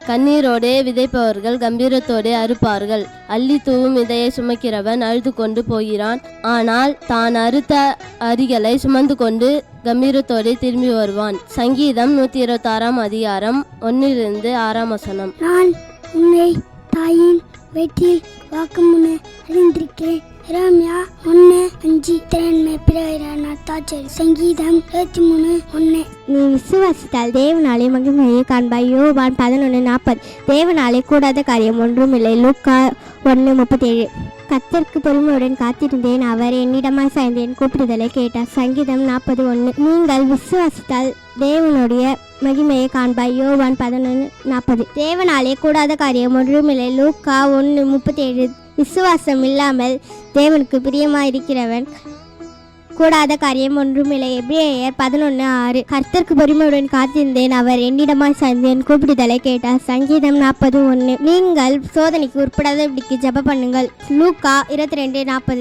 கண்ணீரோடே விதைப்பவர்கள் கம்பீரத்தோடே அறுப்பார்கள். அள்ளி தூவும் விதையை சுமக்கிறவன் அழுது கொண்டு போகிறான். ஆனால் தான் அறுத்த அரிகளை சுமந்து கொண்டு கம்பீரத்தோடே திரும்பி வருவான். சங்கீதம் 126 அதிகாரம் 1-6. நான் உன்னை தாயின் வயிற்றில் வாக்குமுன்னு அறிந்திருக்கிறேன். எரேமியா 1:5. திறன்மை பிறகு சங்கீதம் 23:1. நீ விசுவாசித்தால் தேவனாலே மகிமையை காண்பாய். யோவான் 11:40. தேவனாலே கூடாத காரியம் ஒன்றும் இல்லை. லூக்கா 1:37. கர்த்தருக்கு பொறுமையுடன் காத்திருந்தேன், அவர் என்னிடமாய் சாய்ந்தேன், கூப்பிடுதலை கேட்டார். சங்கீதம் 40:1. நீங்கள் விசுவாசித்தால் தேவனுடைய மகிமையை காண்பாய். யோவான் 11:40. தேவனாலே கூடாத காரியம் ஒன்றுமில்லை. லூக்கா 1:37. விசுவாசம் இல்லாமல் தேவனுக்கு பிரியமாயிருக்கிறவன் கூடாத காரியம் ஒன்றுமில்லை. எபிரேயர் 11:6. கர்த்தருக்கு பொறுமையுடன் காத்திருந்தேன், அவர் என்னிடமாய் சாய்ந்தேன், கூப்பிடுதலை கேட்டார். சங்கீதம் 40:1. நீங்கள் சோதனைக்கு உட்படாதபடிக்கு ஜெபம் பண்ணுங்கள். லூக்கா 22:40.